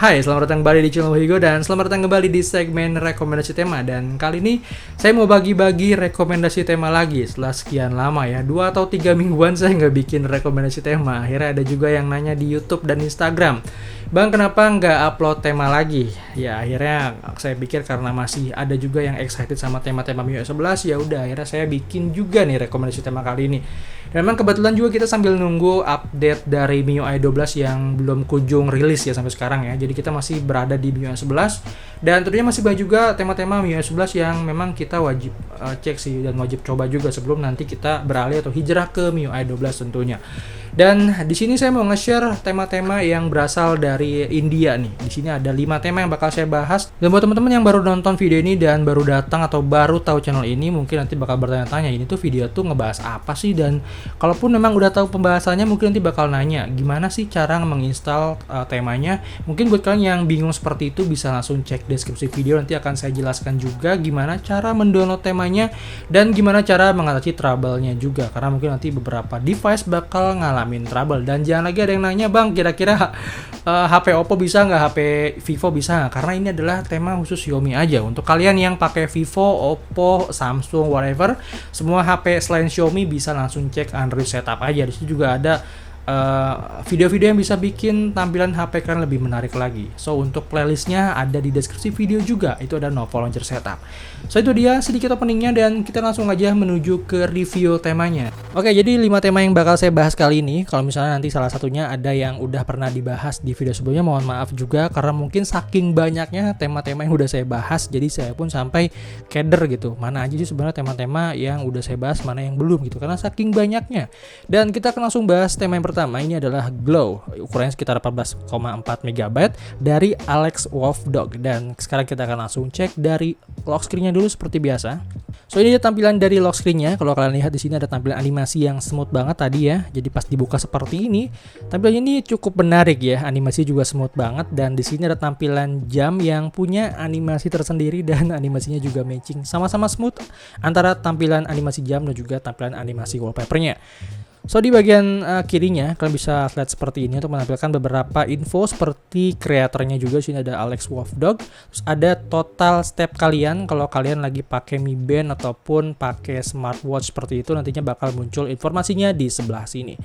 Hai, selamat datang kembali di channel Wigo dan selamat datang kembali di segmen rekomendasi tema. Dan kali ini saya mau bagi-bagi rekomendasi tema lagi setelah sekian lama ya, 2 atau 3 mingguan saya nggak bikin rekomendasi tema. Akhirnya ada juga yang nanya di YouTube dan Instagram, Bang, kenapa nggak upload tema lagi? Ya akhirnya saya pikir karena masih ada juga yang excited sama tema-tema MIUI 11, ya udah akhirnya saya bikin juga nih rekomendasi tema kali ini. Dan memang kebetulan juga kita sambil nunggu update dari MIUI 12 yang belum kunjung rilis ya sampai sekarang ya. Jadi kita masih berada di MIUI 11 dan tentunya masih banyak juga tema-tema MIUI 11 yang memang kita wajib cek sih dan wajib coba juga sebelum nanti kita beralih atau hijrah ke MIUI 12 tentunya. Dan di sini saya mau nge-share tema-tema yang berasal dari India nih. Di sini ada 5 tema yang bakal saya bahas. Dan buat teman-teman yang baru nonton video ini dan baru datang atau baru tahu channel ini, mungkin nanti bakal bertanya-tanya, ini tuh video tuh ngebahas apa sih? Dan kalaupun memang udah tahu pembahasannya, mungkin nanti bakal nanya, gimana sih cara menginstal temanya? Mungkin buat kalian yang bingung seperti itu bisa langsung cek deskripsi video, nanti akan saya jelaskan juga gimana cara mendownload temanya dan gimana cara mengatasi trouble-nya juga. Karena mungkin nanti beberapa device bakal ngalamin trouble. Dan jangan lagi ada yang nanya, Bang, kira-kira HP Oppo bisa nggak, HP Vivo bisa nggak? Karena ini adalah tema khusus Xiaomi aja. Untuk kalian yang pakai Vivo, Oppo, Samsung, whatever, semua HP selain Xiaomi bisa langsung cek Android setup aja. Di situ juga ada video-video yang bisa bikin tampilan HP kalian lebih menarik lagi. So untuk playlistnya ada di deskripsi video juga, itu ada Novo Launcher Setup. So itu dia sedikit openingnya dan kita langsung aja menuju ke review temanya. Oke, jadi 5 tema yang bakal saya bahas kali ini. Kalau misalnya nanti salah satunya ada yang udah pernah dibahas di video sebelumnya, mohon maaf juga karena mungkin saking banyaknya tema-tema yang udah saya bahas, jadi saya pun sampai keder gitu. Mana aja sih sebenarnya tema-tema yang udah saya bahas, mana yang belum gitu, karena saking banyaknya. Dan kita akan langsung bahas tema yang pertama, ini adalah Glow, ukurannya sekitar 14,4 MB dari Alex Wolfdog. Dan sekarang kita akan langsung cek dari lock screen-nya dulu seperti biasa. So ini dia tampilan dari lock screen-nya. Kalau kalian lihat di sini ada tampilan animasi yang smooth banget tadi ya. Jadi pas dibuka seperti ini, tampilannya ini cukup menarik ya. Animasi juga smooth banget dan di sini ada tampilan jam yang punya animasi tersendiri dan animasinya juga matching, sama-sama smooth antara tampilan animasi jam dan juga tampilan animasi wallpaper-nya. So di bagian kirinya kalian bisa lihat seperti ini untuk menampilkan beberapa info seperti kreatornya juga. Sini ada Alex Wolfdog. Terus ada total step kalian kalau kalian lagi pakai Mi Band ataupun pakai smartwatch seperti itu, nantinya bakal muncul informasinya di sebelah sini.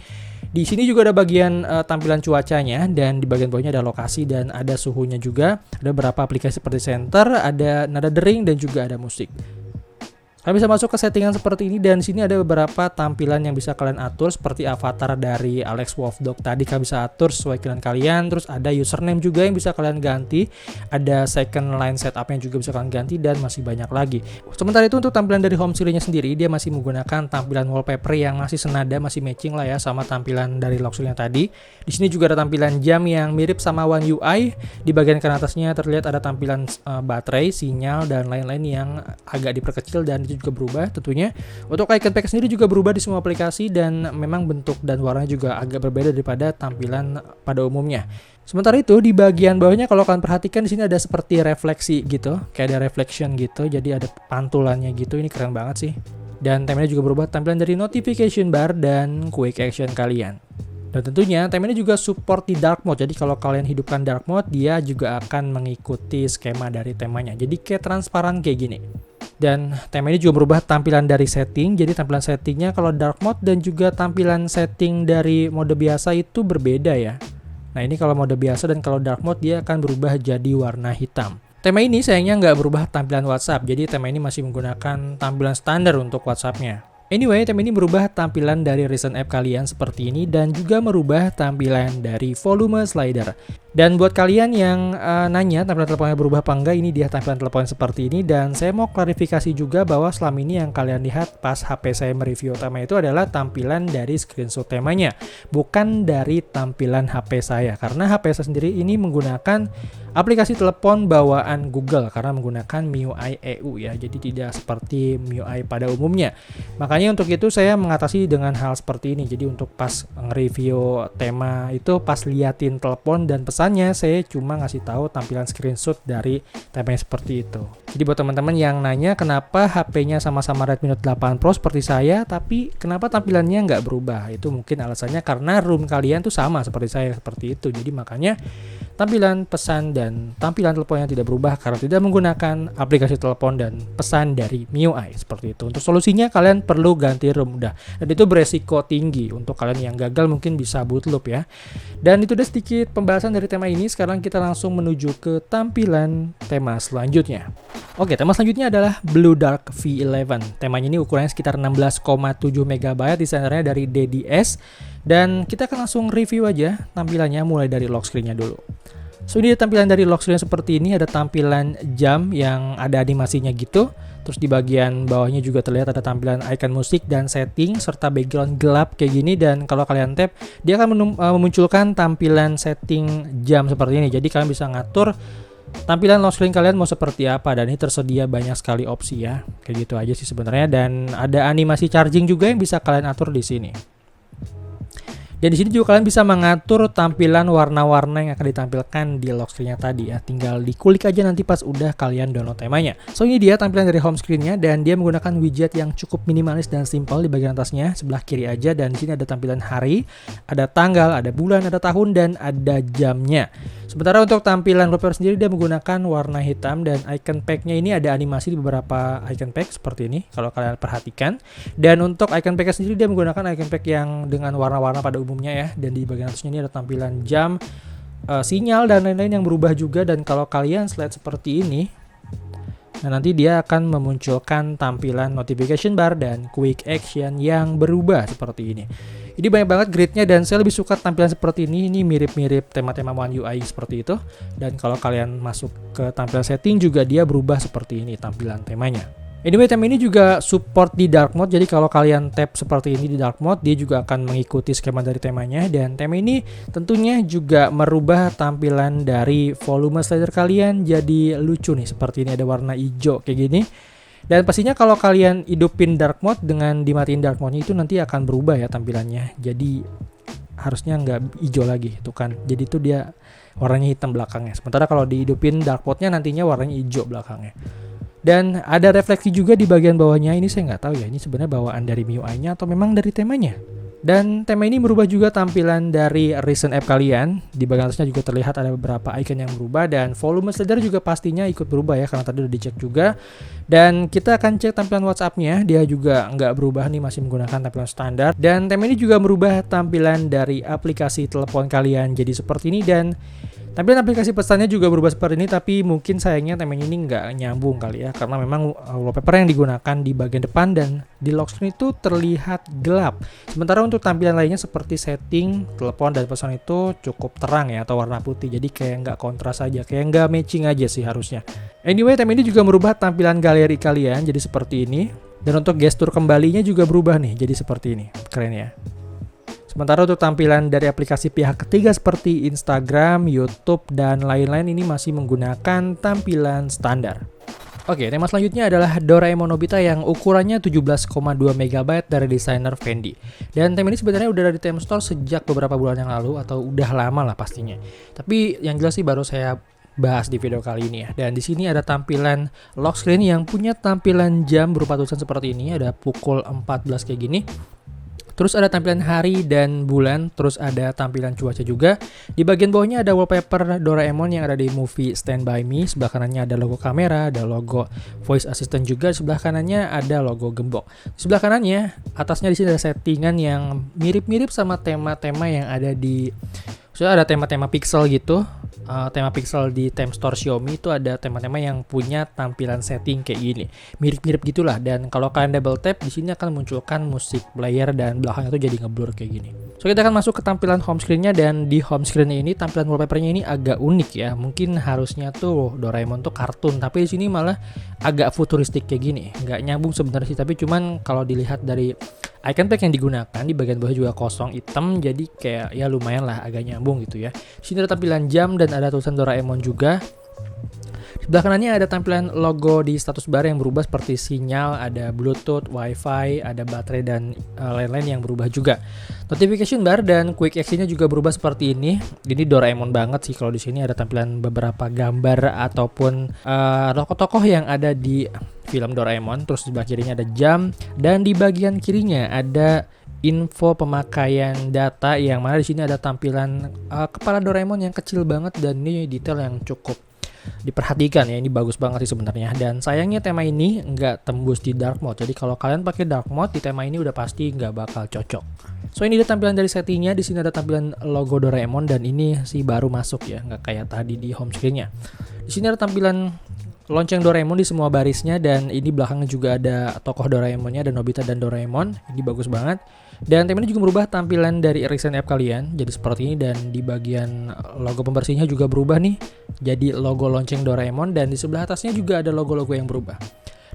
Di sini juga ada bagian tampilan cuacanya dan di bagian bawahnya ada lokasi dan ada suhunya juga. Ada beberapa aplikasi seperti Center, ada nada dering dan juga ada musik. Kalian bisa masuk ke settingan seperti ini dan di sini ada beberapa tampilan yang bisa kalian atur seperti avatar dari Alex Wolfdog tadi, kalian bisa atur sesuai keinginan kalian. Terus ada username juga yang bisa kalian ganti, ada second line setupnya juga bisa kalian ganti dan masih banyak lagi. Sementara itu untuk tampilan dari home screen-nya sendiri, dia masih menggunakan tampilan wallpaper yang masih senada, masih matching lah ya sama tampilan dari lock screen-nya tadi. Di sini juga ada tampilan jam yang mirip sama One UI. Di bagian kanan atasnya terlihat ada tampilan baterai, sinyal dan lain-lain yang agak diperkecil dan itu juga berubah tentunya. Untuk icon pack sendiri juga berubah di semua aplikasi dan memang bentuk dan warnanya juga agak berbeda daripada tampilan pada umumnya. Sementara itu di bagian bawahnya kalau kalian perhatikan di sini ada seperti refleksi gitu, kayak ada reflection gitu, jadi ada pantulannya gitu. Ini keren banget sih. Dan temanya juga berubah tampilan dari notification bar dan quick action kalian. Dan tentunya tema ini juga support di dark mode. Jadi kalau kalian hidupkan dark mode, dia juga akan mengikuti skema dari temanya. Jadi kayak transparan kayak gini. Dan tema ini juga berubah tampilan dari setting. Jadi tampilan settingnya kalau dark mode dan juga tampilan setting dari mode biasa itu berbeda ya. Nah ini kalau mode biasa dan kalau dark mode dia akan berubah jadi warna hitam. Tema ini sayangnya nggak berubah tampilan WhatsApp. Jadi tema ini masih menggunakan tampilan standar untuk WhatsApp-nya. Anyway, tema ini merubah tampilan dari recent app kalian seperti ini dan juga merubah tampilan dari volume slider. Dan buat kalian yang nanya tampilan teleponnya berubah apa enggak, ini dia tampilan telepon seperti ini. Dan saya mau klarifikasi juga bahwa selama ini yang kalian lihat pas HP saya mereview tema itu adalah tampilan dari screenshot temanya, bukan dari tampilan HP saya. Karena HP saya sendiri ini menggunakan aplikasi telepon bawaan Google karena menggunakan MIUI EU ya, jadi tidak seperti MIUI pada umumnya. Makanya untuk itu saya mengatasi dengan hal seperti ini. Jadi untuk pas nge-review tema itu pas liatin telepon dan pesannya, saya cuma ngasih tahu tampilan screenshot dari temanya seperti itu. Jadi buat teman-teman yang nanya kenapa HP-nya sama-sama Redmi Note 8 Pro seperti saya, tapi kenapa tampilannya nggak berubah? Itu mungkin alasannya karena room kalian tuh sama seperti saya, seperti itu. Jadi makanya tampilan pesan dan tampilan teleponnya tidak berubah karena tidak menggunakan aplikasi telepon dan pesan dari MIUI seperti itu. Untuk solusinya kalian perlu ganti room udah. Dan itu beresiko tinggi untuk kalian yang gagal mungkin bisa boot loop ya. Dan itu udah sedikit pembahasan dari tema ini. Sekarang kita langsung menuju ke tampilan tema selanjutnya. Oke, tema selanjutnya adalah Blue Dark V11. Temanya ini ukurannya sekitar 16,7 MB, desainernya dari DDS. Dan kita akan langsung review aja tampilannya mulai dari lock screen-nya dulu. So, ini tampilan dari lock screen seperti ini, ada tampilan jam yang ada animasinya gitu. Terus di bagian bawahnya juga terlihat ada tampilan icon musik dan setting serta background gelap kayak gini, dan kalau kalian tap dia akan memunculkan tampilan setting jam seperti ini. Jadi kalian bisa ngatur tampilan lock screen kalian mau seperti apa, dan ini tersedia banyak sekali opsi ya. Kayak gitu aja sih sebenarnya, dan ada animasi charging juga yang bisa kalian atur di sini. Dan di sini juga kalian bisa mengatur tampilan warna-warna yang akan ditampilkan di lock screen-nya tadi ya. Tinggal dikulik aja nanti pas udah kalian download temanya. So, ini dia tampilan dari home screen-nya, dan dia menggunakan widget yang cukup minimalis dan simpel di bagian atasnya sebelah kiri aja. Dan di sini ada tampilan hari, ada tanggal, ada bulan, ada tahun, dan ada jamnya. Sementara untuk tampilan wallpaper sendiri dia menggunakan warna hitam, dan icon pack-nya ini ada animasi di beberapa icon pack seperti ini kalau kalian perhatikan. Dan untuk icon pack-nya sendiri dia menggunakan icon pack yang dengan warna-warna pada umumnya ya. Dan di bagian atasnya ini ada tampilan jam, sinyal, dan lain-lain yang berubah juga. Dan kalau kalian slide seperti ini, nah nanti dia akan memunculkan tampilan notification bar dan quick action yang berubah seperti ini. Ini banyak banget gridnya, dan saya lebih suka tampilan seperti ini. Ini mirip-mirip tema-tema One UI seperti itu. Dan kalau kalian masuk ke tampilan setting juga dia berubah seperti ini tampilan temanya. Anyway, tema ini juga support di dark mode. Jadi kalau kalian tap seperti ini di dark mode, dia juga akan mengikuti skema dari temanya. Dan tema ini tentunya juga merubah tampilan dari volume slider kalian jadi lucu nih. Seperti ini ada warna hijau kayak gini. Dan pastinya kalau kalian hidupin dark mode dengan dimatiin dark mode itu nanti akan berubah ya tampilannya. Jadi harusnya nggak hijau lagi tuh kan. Jadi itu dia warnanya hitam belakangnya. Sementara kalau dihidupin dark mode-nya nantinya warnanya hijau belakangnya. Dan ada refleksi juga di bagian bawahnya. Ini saya nggak tahu ya, ini sebenarnya bawaan dari MIUI-nya atau memang dari temanya. Dan tema ini merubah juga tampilan dari recent app kalian. Di bagian atasnya juga terlihat ada beberapa icon yang berubah, dan volume slider juga pastinya ikut berubah ya, karena tadi udah dicek juga. Dan kita akan cek tampilan WhatsApp-nya, dia juga nggak berubah nih, masih menggunakan tampilan standar. Dan tema ini juga merubah tampilan dari aplikasi telepon kalian jadi seperti ini, dan tampilan aplikasi pesannya juga berubah seperti ini. Tapi mungkin sayangnya temanya ini nggak nyambung kali ya, karena memang wallpaper yang digunakan di bagian depan dan di lock screen itu terlihat gelap. Sementara untuk tampilan lainnya seperti setting, telepon, dan pesan itu cukup terang ya, atau warna putih. Jadi kayak nggak kontras aja, kayak nggak matching aja sih harusnya. Anyway, tema ini juga merubah tampilan galeri kalian jadi seperti ini. Dan untuk gestur kembalinya juga berubah nih, jadi seperti ini. Keren ya. Sementara untuk tampilan dari aplikasi pihak ketiga seperti Instagram, YouTube, dan lain-lain ini masih menggunakan tampilan standar. Oke, tema selanjutnya adalah Doraemon Nobita yang ukurannya 17,2 MB dari desainer Fendi. Dan tema ini sebenarnya udah ada di Time Store sejak beberapa bulan yang lalu, atau udah lama lah pastinya. Tapi yang jelas sih baru saya bahas di video kali ini ya. Dan di sini ada tampilan lock screen yang punya tampilan jam berupa tulisan seperti ini, ada pukul 14 kayak gini. Terus ada tampilan hari dan bulan, terus ada tampilan cuaca juga. Di bagian bawahnya ada wallpaper Doraemon yang ada di movie Stand By Me. Sebelah kanannya ada logo kamera, ada logo voice assistant juga. Sebelah kanannya ada logo gembok. Sebelah kanannya, atasnya di sini ada settingan yang mirip-mirip sama tema-tema yang ada di... Ada tema-tema pixel gitu. Tema pixel di Time Store Xiaomi itu ada tema-tema yang punya tampilan setting kayak gini. Mirip-mirip gitulah. Dan kalau kalian double tap di sini akan munculkan musik player dan belakangnya tuh jadi ngeblur kayak gini. So, kita akan masuk ke tampilan home screen-nya, dan di home screen ini tampilan wallpaper-nya ini agak unik ya. Mungkin harusnya tuh Doraemon tuh kartun, tapi di sini malah agak futuristik kayak gini. Nggak nyambung sebenarnya sih, tapi cuman kalau dilihat dari icon pack yang digunakan di bagian bawah juga kosong hitam, jadi kayak ya lumayan lah agak nyambung gitu ya. Di sini ada tampilan jam dan ada tulisan Doraemon juga. Di Sebelah kanannya ada tampilan logo di status bar yang berubah seperti sinyal, ada Bluetooth, Wi-Fi, ada baterai dan lain-lain yang berubah juga. Notification bar dan quick action-nya juga berubah seperti ini. Ini Doraemon banget sih kalau di sini ada tampilan beberapa gambar ataupun tokoh-tokoh yang ada di film Doraemon. Terus di sebelah kirinya ada jam dan di bagian kirinya ada info pemakaian data yang mana di sini ada tampilan kepala Doraemon yang kecil banget dan ini detail yang cukup diperhatikan ya, ini bagus banget sih sebenarnya. Dan sayangnya tema ini nggak tembus di dark mode, jadi kalau kalian pakai dark mode di tema ini udah pasti nggak bakal cocok. So ini ada tampilan dari settingnya, di sini ada tampilan logo Doraemon dan ini sih baru masuk ya, nggak kayak tadi di home screen-nya. Di sini ada tampilan lonceng Doraemon di semua barisnya dan ini belakangnya juga ada tokoh Doraemonnya, ada Nobita dan Doraemon. Ini bagus banget. Dan tema ini juga merubah tampilan dari recent app kalian jadi seperti ini, dan di bagian logo pembersihnya juga berubah nih jadi logo lonceng Doraemon, dan di sebelah atasnya juga ada logo-logo yang berubah.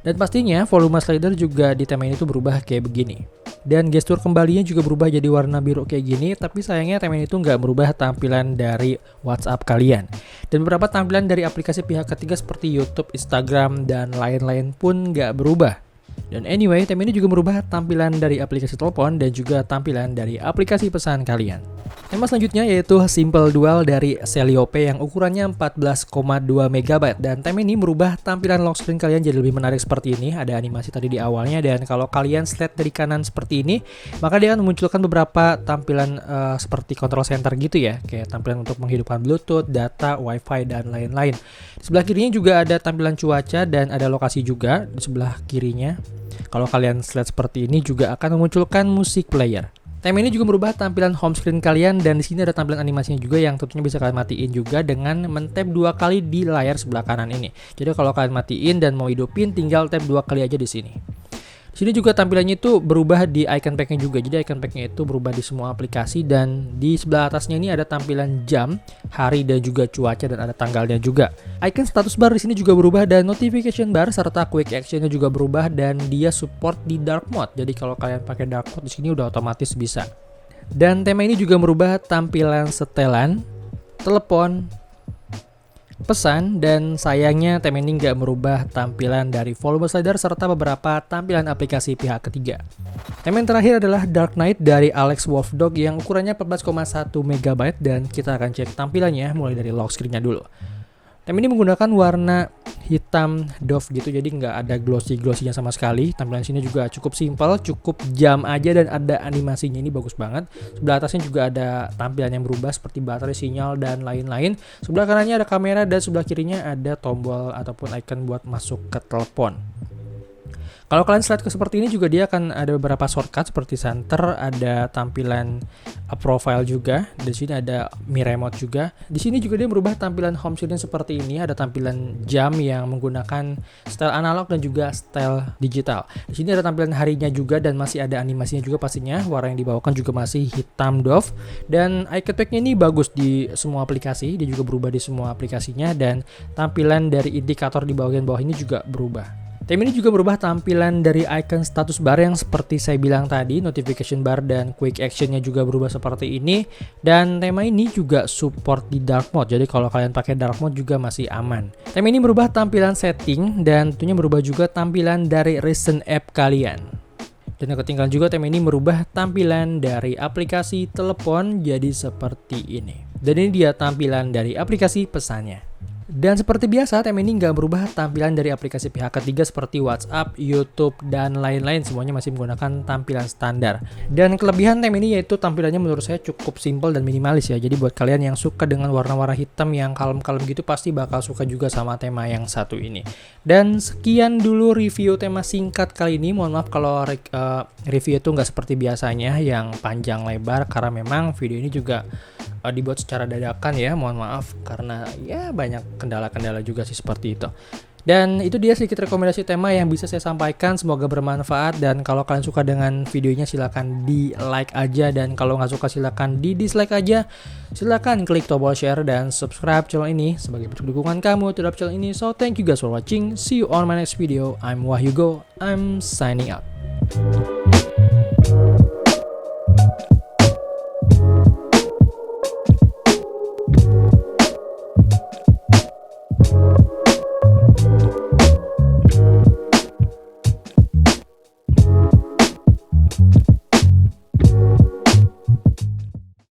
Dan pastinya volume slider juga di tema ini tuh berubah kayak begini. Dan gestur kembalinya juga berubah jadi warna biru kayak gini, tapi sayangnya tema ini tuh nggak merubah tampilan dari WhatsApp kalian. Dan beberapa tampilan dari aplikasi pihak ketiga seperti YouTube, Instagram, dan lain-lain pun nggak berubah. Dan anyway, tema ini juga merubah tampilan dari aplikasi telepon dan juga tampilan dari aplikasi pesan kalian. Tema selanjutnya yaitu Simple Dual dari Calliope yang ukurannya 14,2 MB, dan tema ini merubah tampilan lock screen kalian jadi lebih menarik seperti ini. Ada animasi tadi di awalnya, dan kalau kalian slide dari kanan seperti ini, maka dia akan memunculkan beberapa tampilan seperti control center gitu ya, kayak tampilan untuk menghidupkan Bluetooth, data, Wi-Fi, dan lain-lain. Di sebelah kirinya juga ada tampilan cuaca dan ada lokasi juga di sebelah kirinya. Kalau kalian slide seperti ini juga akan memunculkan musik player. Tema ini juga merubah tampilan home screen kalian, dan di sini ada tampilan animasinya juga yang tentunya bisa kalian matiin juga dengan men-tap 2 kali di layar sebelah kanan ini. Jadi kalau kalian matiin dan mau hidupin tinggal tap 2 kali aja di sini. Di sini juga tampilannya itu berubah di icon pack-nya juga. Jadi icon pack-nya itu berubah di semua aplikasi, dan di sebelah atasnya ini ada tampilan jam, hari, dan juga cuaca, dan ada tanggalnya juga. Icon status bar di sini juga berubah, dan notification bar serta quick action-nya juga berubah, dan dia support di dark mode. Jadi kalau kalian pakai dark mode di sini udah otomatis bisa. Dan tema ini juga merubah tampilan setelan, telepon, pesan, dan sayangnya tema ini nggak merubah tampilan dari volume slider serta beberapa tampilan aplikasi pihak ketiga. Tema yang terakhir adalah Dark Knight dari Alex Wolfdog yang ukurannya 14,1 MB, dan kita akan cek tampilannya mulai dari lock screen-nya dulu. Tema ini menggunakan warna hitam doff gitu, jadi nggak ada glossy-glossy-nya sama sekali. Tampilan sini juga cukup simpel, cukup jam aja, dan ada animasinya, ini bagus banget. Sebelah atasnya juga ada tampilan yang berubah seperti baterai, sinyal, dan lain-lain. Sebelah kanannya ada kamera, dan sebelah kirinya ada tombol ataupun icon buat masuk ke telepon. Kalau kalian slide ke seperti ini juga dia akan ada beberapa shortcut seperti center, ada tampilan profile juga. Di sini ada Mi Remote juga. Di sini juga dia merubah tampilan home screen seperti ini. Ada tampilan jam yang menggunakan style analog dan juga style digital. Di sini ada tampilan harinya juga dan masih ada animasinya juga pastinya. Warna yang dibawakan juga masih hitam doff. Dan icon pack-nya ini bagus di semua aplikasi. Dia juga berubah di semua aplikasinya, dan tampilan dari indikator di bagian bawah ini juga berubah. Tema ini juga berubah tampilan dari icon status bar yang seperti saya bilang tadi, notification bar dan quick action-nya juga berubah seperti ini. Dan tema ini juga support di dark mode, jadi kalau kalian pakai dark mode juga masih aman. Tema ini berubah tampilan setting dan tentunya berubah juga tampilan dari recent app kalian. Dan yang ketinggalan juga, tema ini merubah tampilan dari aplikasi telepon jadi seperti ini. Dan ini dia tampilan dari aplikasi pesannya. Dan seperti biasa, tema ini nggak berubah tampilan dari aplikasi pihak ketiga seperti WhatsApp, YouTube, dan lain-lain. Semuanya masih menggunakan tampilan standar. Dan kelebihan tema ini yaitu tampilannya menurut saya cukup simple dan minimalis ya. Jadi buat kalian yang suka dengan warna-warna hitam yang kalem-kalem gitu pasti bakal suka juga sama tema yang satu ini. Dan sekian dulu review tema singkat kali ini. Mohon maaf kalau review itu nggak seperti biasanya yang panjang lebar, karena memang video ini juga dibuat secara dadakan ya, mohon maaf karena ya banyak kendala-kendala juga sih seperti itu. Dan itu dia sedikit rekomendasi tema yang bisa saya sampaikan, semoga bermanfaat. Dan kalau kalian suka dengan videonya silahkan di like aja, dan kalau nggak suka silahkan di dislike aja. Silahkan klik tombol share dan subscribe channel ini sebagai bentuk dukungan kamu terhadap channel ini. So thank you guys for watching, see you on my next video. I'm Wahyugo, I'm signing out.